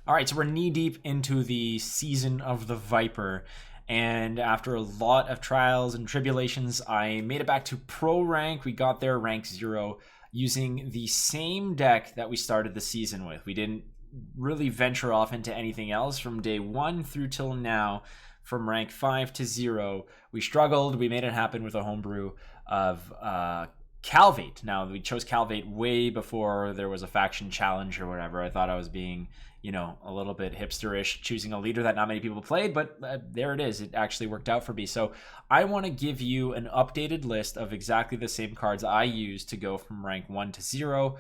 All right, so we're knee deep into the season of the Viper. And after a lot of trials and tribulations, I made it back to pro rank. We got there rank 0 using the same deck that we started the season with. We didn't really venture off into anything else from day 1 through till now. From rank 5 to 0, we struggled. We made it happen with a homebrew of Calveit. Now, we chose Calveit way before there was a faction challenge or whatever. I thought I was being, a little bit hipsterish, choosing a leader that not many people played, but there it is. It actually worked out for me. So I want to give you an updated list of exactly the same cards I used to go from rank 1 to 0,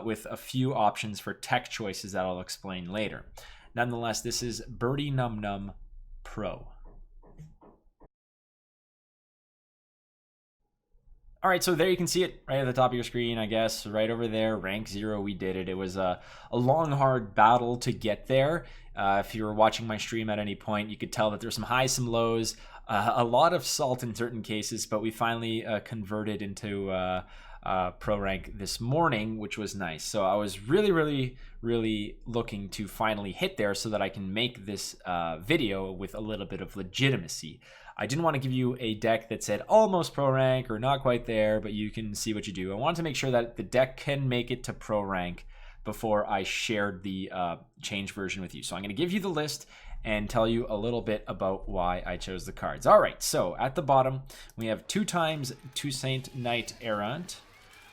with a few options for tech choices that I'll explain later. Nonetheless, this is Birdy Num Num Pro. All right, so there you can see it right at the top of your screen, I guess, right over there, rank 0, we did it. It was a long, hard battle to get there. If you were watching my stream at any point, you could tell that there's some highs, some lows, a lot of salt in certain cases, but we finally converted into pro rank this morning, which was nice. So I was really looking to finally hit there so that I can make this video with a little bit of legitimacy. I didn't want to give you a deck that said almost pro rank or not quite there, but you can see what you do. I wanted to make sure that the deck can make it to pro rank before I shared the change version with you. So I'm going to give you the list and tell you a little bit about why I chose the cards. All right, so at the bottom, we have 2 times Toussaint Knight Errant.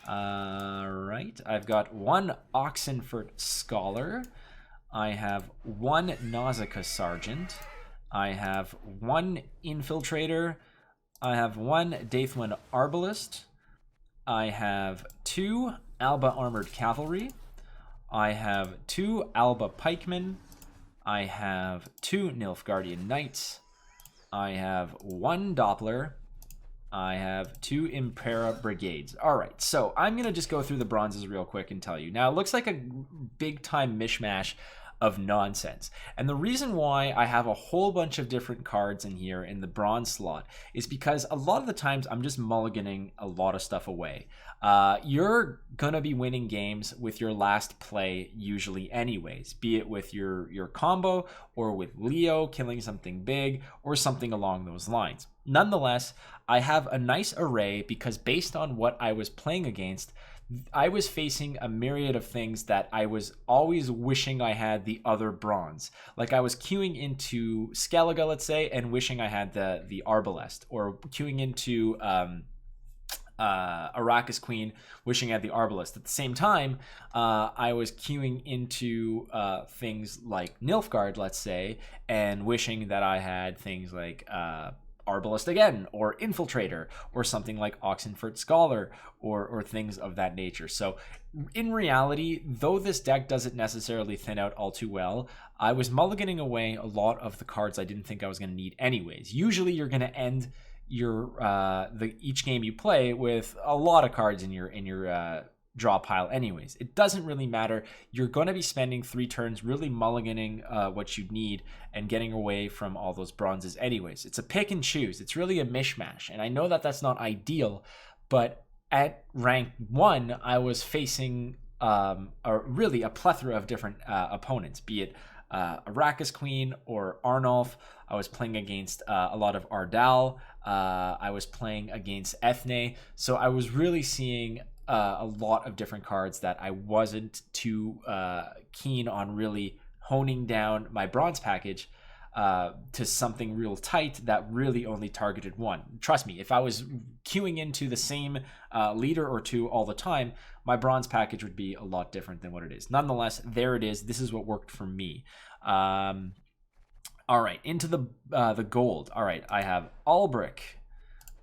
All right, I've got 1 Oxenfurt Scholar. I have 1 Nausicaa Sergeant. I have 1 Infiltrator. I have 1 Daithwin Arbalist. I have 2 Alba Armored Cavalry. I have 2 Alba Pikemen. I have 2 Nilfgaardian Knights. I have 1 Doppler. I have 2 Impera Brigades. All right, so I'm going to just go through the bronzes real quick and tell you. Now, it looks like a big-time mishmash of nonsense. And the reason why I have a whole bunch of different cards in here in the bronze slot is because a lot of the times I'm just mulliganing a lot of stuff away. You're gonna be winning games with your last play usually anyways, be it with your combo or with Leo killing something big or something along those lines. Nonetheless, I have a nice array because based on what I was playing against, I was facing a myriad of things that I was always wishing I had the other bronze. Like I was queuing into Skellige, let's say, and wishing I had the Arbalest, or queuing into Arrakis Queen, wishing I had the Arbalest. At the same time, I was queuing into things like Nilfgaard, let's say, and wishing that I had things like Arbalest again, or Infiltrator, or something like Oxenfurt Scholar, or things of that nature. So in reality, though this deck doesn't necessarily thin out all too well, I was mulliganing away a lot of the cards I didn't think I was going to need anyways. Usually you're going to end your each game you play with a lot of cards in your draw pile anyways. It doesn't really matter. You're going to be spending 3 turns really mulliganing what you need and getting away from all those bronzes anyways. It's a pick and choose. It's really a mishmash. And I know that that's not ideal, but at rank 1, I was facing really a plethora of different opponents, be it Arrakis Queen or Arnulf. I was playing against a lot of Ardal. I was playing against Ethne. So I was really seeing a lot of different cards that I wasn't too keen on really honing down my bronze package to something real tight that really only targeted one. Trust me, if I was queuing into the same leader or 2 all the time, my bronze package would be a lot different than what it is. Nonetheless, there it is. This is what worked for me. All right, into the gold. All right, I have Albric.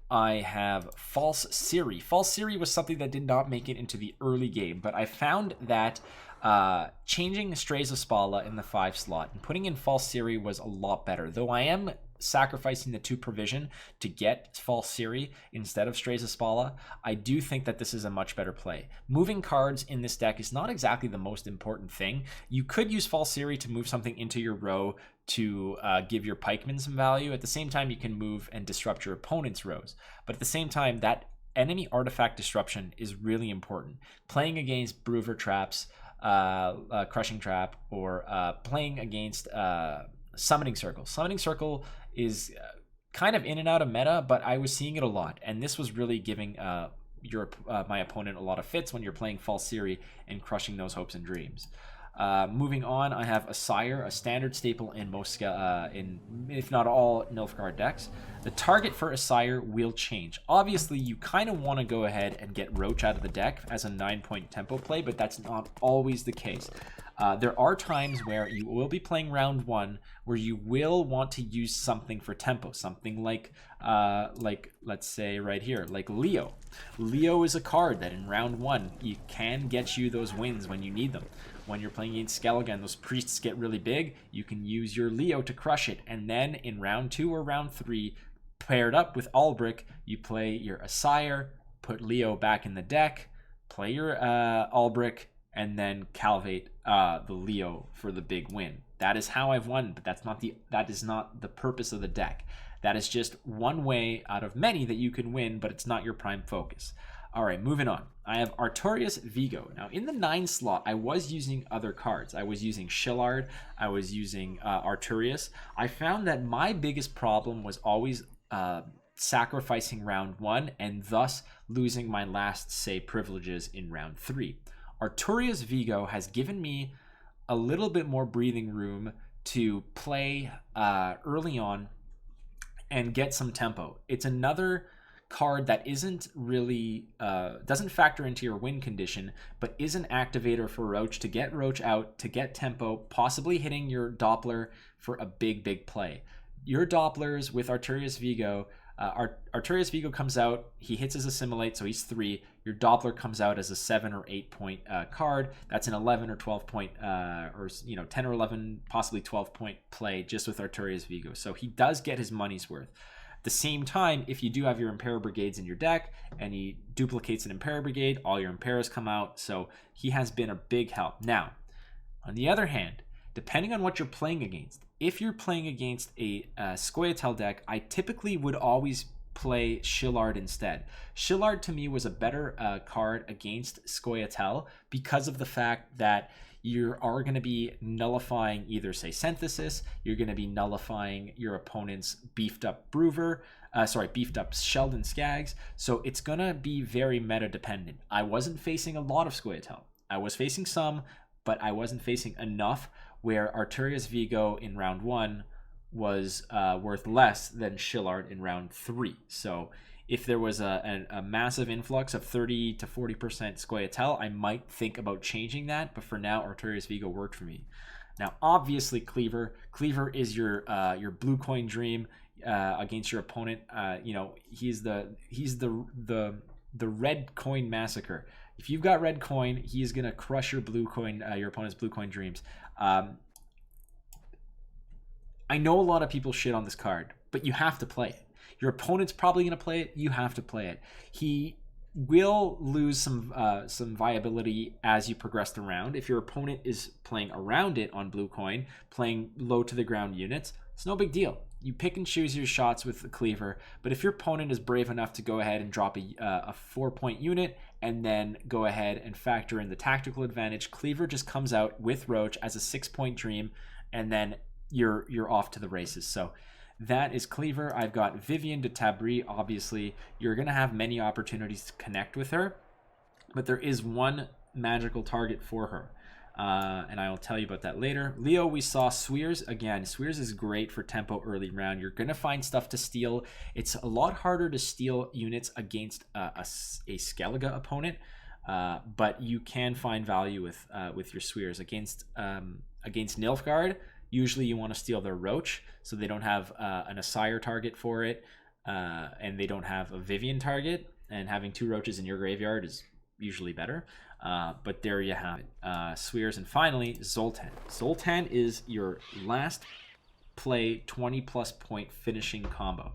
I have False Siri. False Siri was something that did not make it into the early game, but I found that changing Strays of Spala in the 5 slot and putting in False Siri was a lot better. Though I am sacrificing the 2 provision to get False Siri instead of Strays of Spala, I do think that this is a much better play. Moving cards in this deck is not exactly the most important thing. You could use False Siri to move something into your row to give your pikemen some value. At the same time, you can move and disrupt your opponent's rows. But at the same time, that enemy artifact disruption is really important. Playing against Brewer traps, Crushing Trap, or playing against Summoning Circle. Summoning Circle is kind of in and out of meta, but I was seeing it a lot, and this was really giving my opponent a lot of fits when you're playing False Siri and crushing those hopes and dreams. Moving on, I have a Sire, a standard staple in most, if not all, Nilfgaard decks. The target for a Sire will change. Obviously, you kind of want to go ahead and get Roach out of the deck as a 9-point tempo play, but that's not always the case. There are times where you will be playing round 1 where you will want to use something for tempo, something like let's say right here, like Leo. Leo is a card that in round 1 you can get you those wins when you need them. When you're playing against Skellige and those priests get really big, you can use your Leo to crush it, and then in round 2 or round 3, paired up with Albric, you play your Sire, put Leo back in the deck, play your Albric, and then Calveit the Leo for the big win. That is how I've won, but that is not the purpose of the deck. That is just one way out of many that you can win, but it's not your prime focus. All right, moving on. I have Artorius Vigo. Now, in the 9 slot, I was using other cards. I was using Shillard. I was using Artorius. I found that my biggest problem was always sacrificing round 1 and thus losing my last say privileges in round 3. Artorius Vigo has given me a little bit more breathing room to play early on and get some tempo. It's another card that isn't really doesn't factor into your win condition, but is an activator for Roach to get Roach out, to get tempo, possibly hitting your Doppler for a big play. Your Dopplers with Artorius Vigo, Artorius Vigo comes out, he hits his Assimilate, so he's 3. Your Doppler comes out as a 7 or 8 point card. That's an 11 or 12 point, or 10 or 11, possibly 12 point play just with Artorius Vigo. So he does get his money's worth. At the same time, if you do have your Impera Brigades in your deck and he duplicates an Impera Brigade, all your Imperas come out. So he has been a big help. Now, on the other hand, depending on what you're playing against, if you're playing against a Scoia'tael deck, I typically would always play Shillard instead. Shillard to me was a better card against Scoia'tael because of the fact that you are going to be nullifying either, say, Synthesis, you're going to be nullifying your opponent's beefed up Sheldon Skaggs, so it's going to be very meta dependent. I wasn't facing a lot of Scoia'tael. I was facing some, but I wasn't facing enough where Artorius Vigo in round 1 was worth less than Shillard in round 3. So if there was a massive influx of 30 to 40% Scoia'tael, I might think about changing that, but for now, Artorius Vigo worked for me. Now, obviously, Cleaver. Cleaver is your blue coin dream against your opponent. He's the red coin massacre. If you've got red coin, he is gonna crush your blue coin, your opponent's blue coin dreams. I know a lot of people shit on this card, but you have to play it. Your opponent's probably going to play it. You have to play it. He will lose some viability as you progress the round. If your opponent is playing around it on blue coin, playing low to the ground units, it's no big deal. You pick and choose your shots with the Cleaver, but if your opponent is brave enough to go ahead and drop a 4-point unit and then go ahead and factor in the tactical advantage, Cleaver just comes out with Roach as a 6-point dream, and then you're off to the races. So that is Cleaver. I've got Vivienne de Tabry. Obviously, you're going to have many opportunities to connect with her, but there is one magical target for her. And I will tell you about that later. Leo, we saw Swears. Again, Swears is great for tempo early round. You're going to find stuff to steal. It's a lot harder to steal units against a Skellige opponent, but you can find value with your Swears. Against Nilfgaard, usually you want to steal their Roach, so they don't have an Sire target for it, and they don't have a Vivienne target, and having 2 Roaches in your graveyard is usually better. But there you have it. Swears, and finally, Zoltan. Zoltan is your last play 20-plus point finishing combo.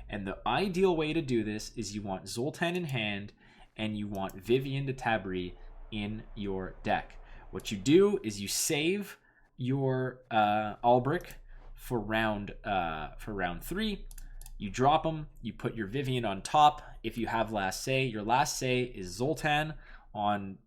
And the ideal way to do this is you want Zoltan in hand, and you want Vivienne de Tabry in your deck. What you do is you save your Albric for round 3. You drop them. You put your Vivienne on top. If you have last say, your last say is Zoltan on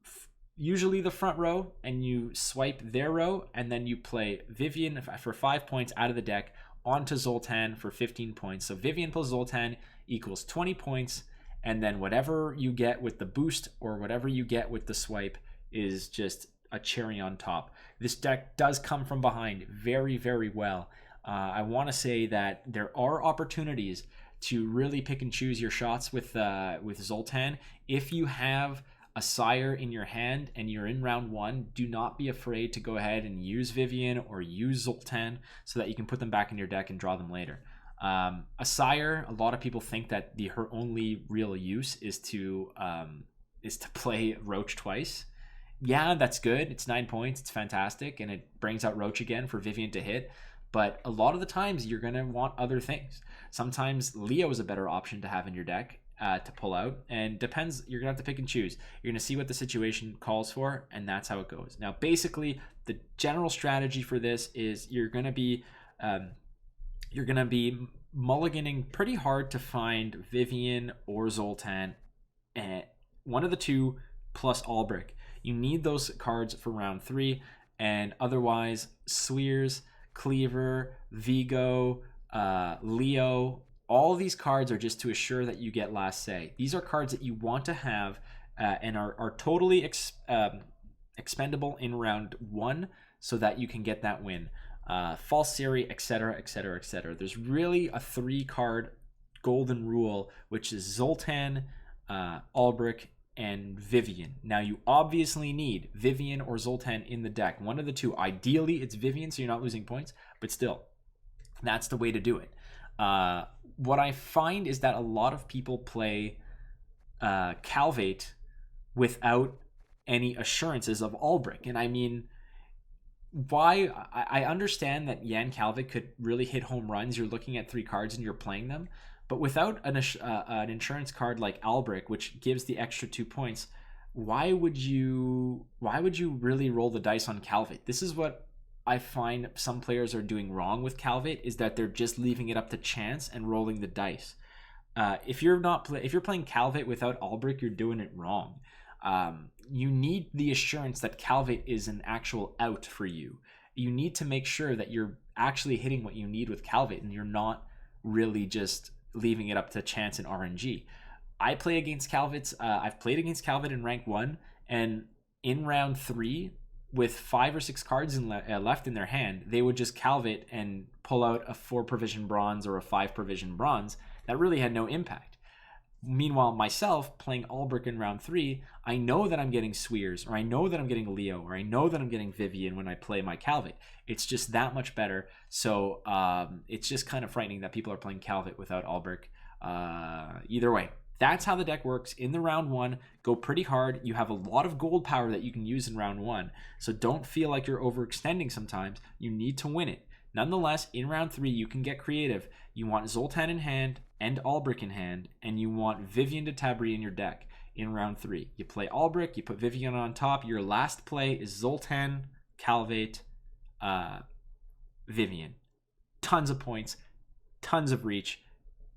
usually the front row, and you swipe their row, and then you play Vivian for 5 points out of the deck onto Zoltan for 15 points. So Vivian plus Zoltan equals 20 points, and then whatever you get with the boost or whatever you get with the swipe is just a cherry on top. This deck does come from behind very, very well. I want to say that there are opportunities to really pick and choose your shots with Zoltan. If you have a Sire in your hand and you're in round 1, do not be afraid to go ahead and use Vivian or use Zoltan so that you can put them back in your deck and draw them later. A Sire, a lot of people think that her only real use is to play Roach twice. Yeah, that's good. It's 9 points. It's fantastic, and it brings out Roach again for Vivian to hit. But a lot of the times, you're going to want other things. Sometimes Leo is a better option to have in your deck to pull out, and depends. You're going to have to pick and choose. You're going to see what the situation calls for, and that's how it goes. Now, basically, the general strategy for this is you're going to be mulliganing pretty hard to find Vivian or Zoltan, and one of the two plus Albric. You need those cards for round 3, and otherwise, Swears, Cleaver, Vigo, Leo, all these cards are just to assure that you get last say. These are cards that you want to have and are totally expendable in round 1 so that you can get that win. False Sire, etc., etc., etc. There's really a 3-card golden rule, which is Zoltan, Albric, and Vivian. Now, you obviously need Vivian or Zoltan in the deck. One of the two. Ideally, it's Vivian, so you're not losing points, but still, that's the way to do it. What I find is that a lot of people play Calveit without any assurances of Albric. And I mean, why? I understand that Jan Calveit could really hit home runs. You're looking at 3 cards and you're playing them. But without an insurance card like Albric, which gives the extra 2 points, why would you really roll the dice on Calveit? This is what I find some players are doing wrong with Calveit, is that they're just leaving it up to chance and rolling the dice. If you're playing Calveit without Albric, you're doing it wrong. You need the assurance that Calveit is an actual out for you. You need to make sure that you're actually hitting what you need with Calveit, and you're not really just leaving it up to chance and RNG. I've played against Calveit in rank 1, and in round 3, with 5 or 6 cards left in their hand, they would just Calveit and pull out a 4 provision bronze or a 5 provision bronze that really had no impact. Meanwhile, myself playing Albric in round 3, I know that I'm getting Swears, or I know that I'm getting Leo, or I know that I'm getting Vivian when I play my Calveit. It's just that much better. So it's just kind of frightening that people are playing Calveit without Albric. Either way, that's how the deck works. In the round 1, go pretty hard. You have a lot of gold power that you can use in round 1. So don't feel like you're overextending sometimes. You need to win it. Nonetheless, in round 3, you can get creative. You want Zoltan in hand and Albric in hand, and you want Vivian de Tabry in your deck in round 3. You play Albric, you put Vivian on top. Your last play is Zoltan, Calveit, Vivian. Tons of points, tons of reach.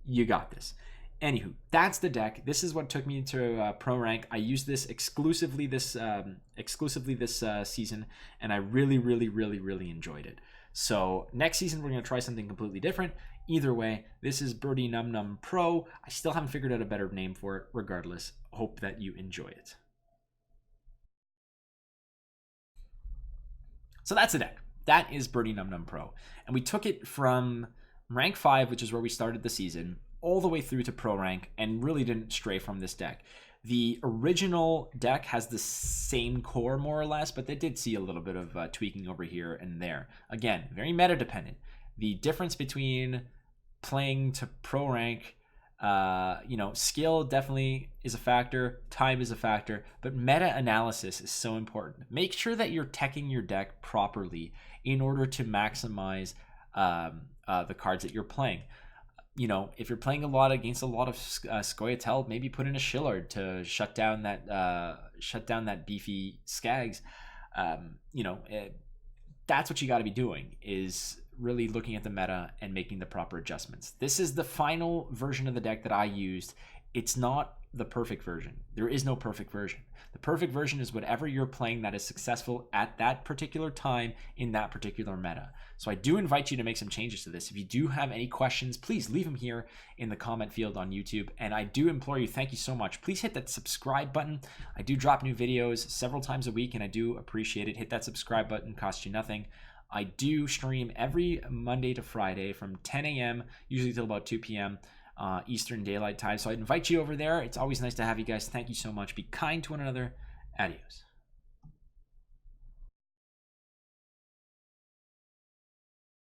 You got this. Anywho, that's the deck. This is what took me to pro rank. I used this exclusively this season, and I really, really, really, really enjoyed it. So next season we're going to try something completely different. Either way, this is Birdy Num Num Pro. I still haven't figured out a better name for it. Regardless, hope that you enjoy it. So that's the deck. That is Birdy Num Num Pro, and we took it from rank 5, which is where we started the season, all the way through to pro rank, and really didn't stray from this deck. The original deck has the same core, more or less, but they did see a little bit of tweaking over here and there. Again, very meta dependent. The difference between playing to pro rank, skill definitely is a factor, time is a factor, but meta analysis is so important. Make sure that you're teching your deck properly in order to maximize the cards that you're playing. If you're playing against a lot of Scoia'tael, maybe put in a Shillard to shut down that beefy Skags. That's what you got to be doing, is really looking at the meta and making the proper adjustments. This is the final version of the deck that I used It's not the perfect version. There is no perfect version. The perfect version is whatever you're playing that is successful at that particular time in that particular meta. So I do invite you to make some changes to this. If you do have any questions, please leave them here in the comment field on YouTube. And I do implore you, thank you so much. Please hit that subscribe button. I do drop new videos several times a week and I do appreciate it. Hit that subscribe button, costs you nothing. I do stream every Monday to Friday from 10 a.m. usually till about 2 p.m. Eastern Daylight Time. So I invite you over there. It's always nice to have you guys. Thank you so much. Be kind to one another. Adios.